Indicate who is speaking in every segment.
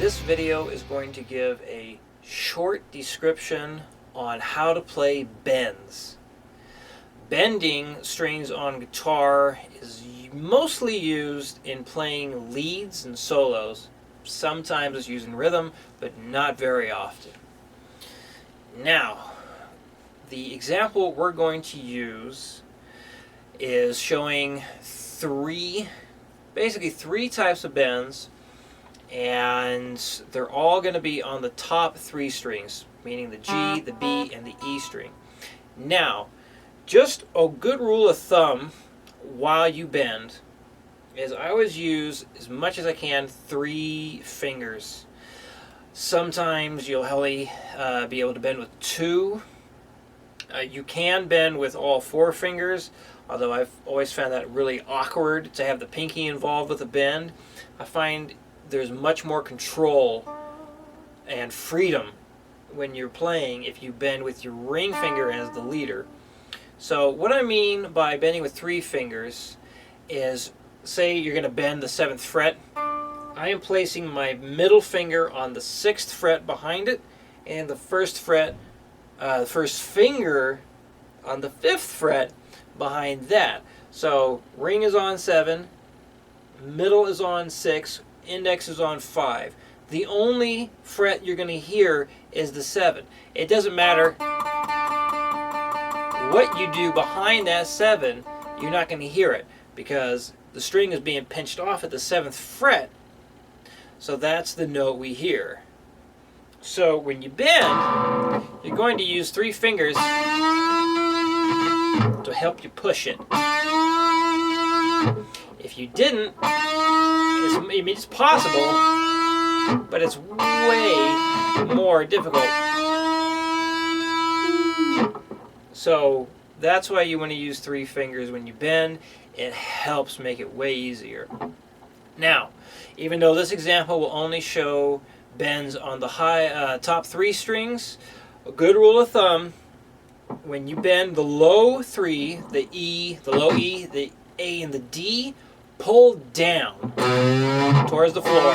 Speaker 1: This video is going to give a short description on how to play bends. Bending strings on guitar is mostly used in playing leads and solos. Sometimes it's used in rhythm, but not very often. Now, the example we're going to use is showing basically three types of bends, and they're all going to be on the top three strings, meaning the G, the B, and the E string. Now, just a good rule of thumb while you bend is I always use, as much as I can, 3 fingers. Sometimes you'll only be able to bend with 2. You can bend with all 4 fingers, although I've always found that really awkward to have the pinky involved with a bend. I find there's much more control and freedom when you're playing if you bend with your ring finger as the leader. So what I mean by bending with 3 fingers is, say you're going to bend the 7th fret. I am placing my middle finger on the 6th fret behind it, and the first finger on the 5th fret behind that. So ring is on 7, middle is on 6, index is on 5. The only fret you're going to hear is the 7. It doesn't matter what you do behind that 7, you're not going to hear it because the string is being pinched off at the 7th fret. So that's the note we hear. So when you bend, you're going to use 3 fingers to help you push it. If you didn't, it's possible, but it's way more difficult. So that's why you want to use 3 fingers when you bend. It helps make it way easier. Now, even though this example will only show bends on the top 3 strings, a good rule of thumb: when you bend the low 3, the E, the low E, the A, and the D, pull down towards the floor.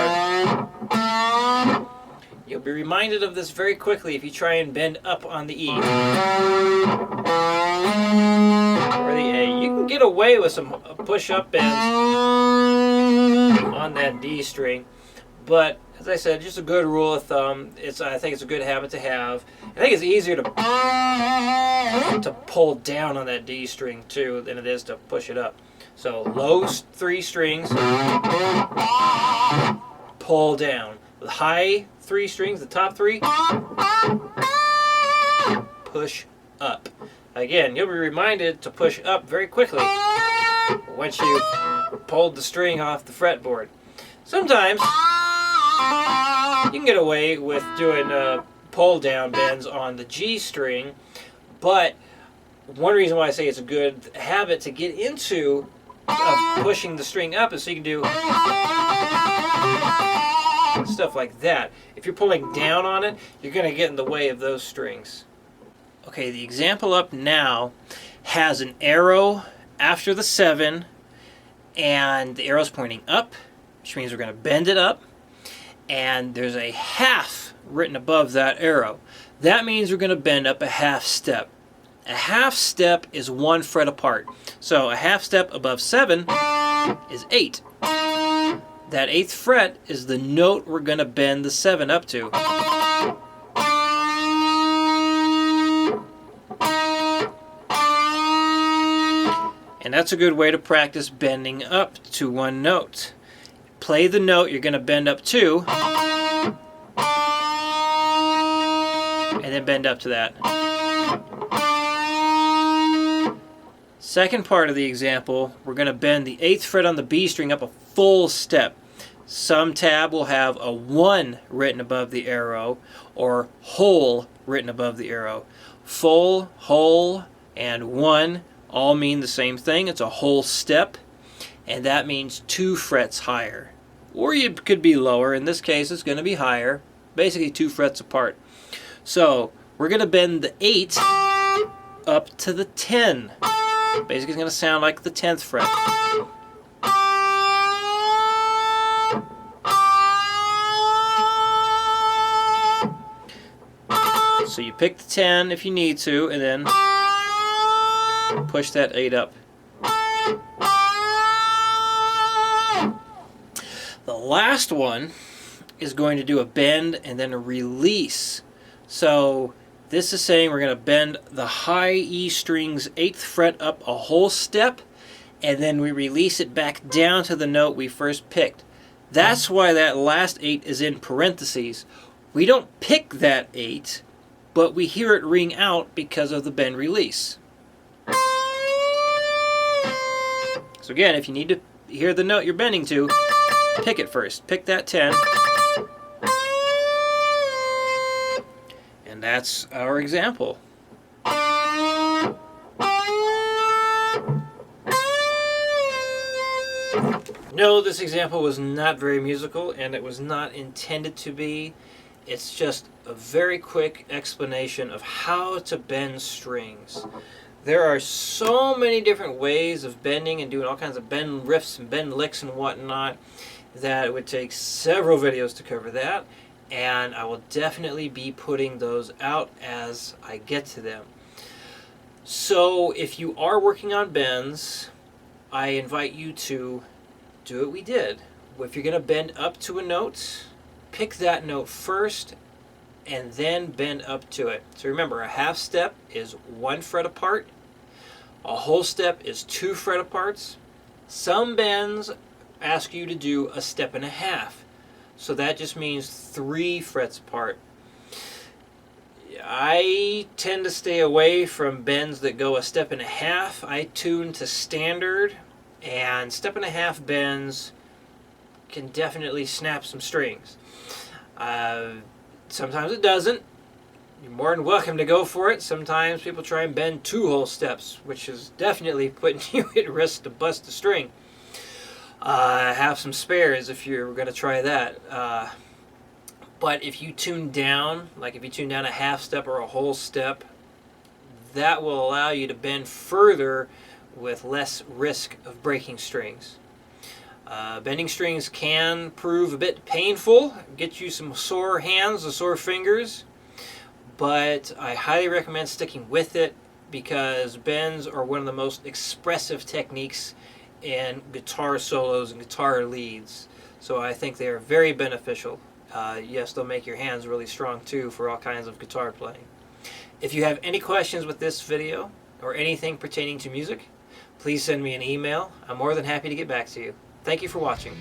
Speaker 1: You'll be reminded of this very quickly if you try and bend up on the E or the A. You can get away with some push-up bends on that D string, but as I said, just a good rule of thumb. I think it's a good habit to have. I think it's easier to pull down on that D string too than it is to push it up. So low 3 strings, pull down. The high 3 strings, the top 3, push up. Again, you'll be reminded to push up very quickly once you've pulled the string off the fretboard. Sometimes you can get away with doing pull down bends on the G string, but one reason why I say it's a good habit to get into pushing the string up is so you can do stuff like that. If you're pulling down on it, you're going to get in the way of those strings. Okay, the example up now has an arrow after the 7, and the arrow's pointing up, which means we're going to bend it up, and there's a half written above that arrow. That means we're going to bend up a half step. A half step is 1 fret apart. So a half step above 7 is 8. That 8th fret is the note we're going to bend the 7 up to. And that's a good way to practice bending up to one note. Play the note you're going to bend up to, and then bend up to that. Second part of the example, we're going to bend the 8th fret on the B string up a full step. Some tab will have a 1 written above the arrow, or whole written above the arrow. Full, whole, and 1 all mean the same thing. It's a whole step, and that means 2 frets higher. Or you could be lower. In this case, it's going to be higher, basically 2 frets apart. So we're going to bend the 8 up to the 10. Basically, it's going to sound like the 10th fret. So you pick the 10 if you need to, and then push that 8 up. The last one is going to do a bend and then a release. So this is saying we're going to bend the high E string's 8th fret up a whole step, and then we release it back down to the note we first picked. That's why that last 8 is in parentheses. We don't pick that 8, but we hear it ring out because of the bend release. So again, if you need to hear the note you're bending to, pick it first. Pick that 10. And that's our example. No, this example was not very musical, and it was not intended to be. It's just a very quick explanation of how to bend strings. There are so many different ways of bending and doing all kinds of bend riffs and bend licks and whatnot that it would take several videos to cover that, and I will definitely be putting those out as I get to them. So if you are working on bends, I invite you to do what we did. If you're going to bend up to a note, pick that note first and then bend up to it. So remember, a half step is 1 fret apart. A whole step is 2 fret aparts. Some bends ask you to do a step and a half. So that just means 3 frets apart. I tend to stay away from bends that go a step and a half. I tune to standard, and step and a half bends can definitely snap some strings. Sometimes it doesn't. You're more than welcome to go for it. Sometimes people try and bend 2 whole steps, which is definitely putting you at risk to bust a string. Have some spares if you're going to try that. But if you tune down, like if you tune down a half step or a whole step, that will allow you to bend further with less risk of breaking strings. Bending strings can prove a bit painful, get you some sore hands or sore fingers, but I highly recommend sticking with it because bends are one of the most expressive techniques in guitar solos and guitar leads. So I think they are very beneficial. Yes, they'll make your hands really strong too for all kinds of guitar playing. If you have any questions with this video or anything pertaining to music, please send me an email. I'm more than happy to get back to you. Thank you for watching.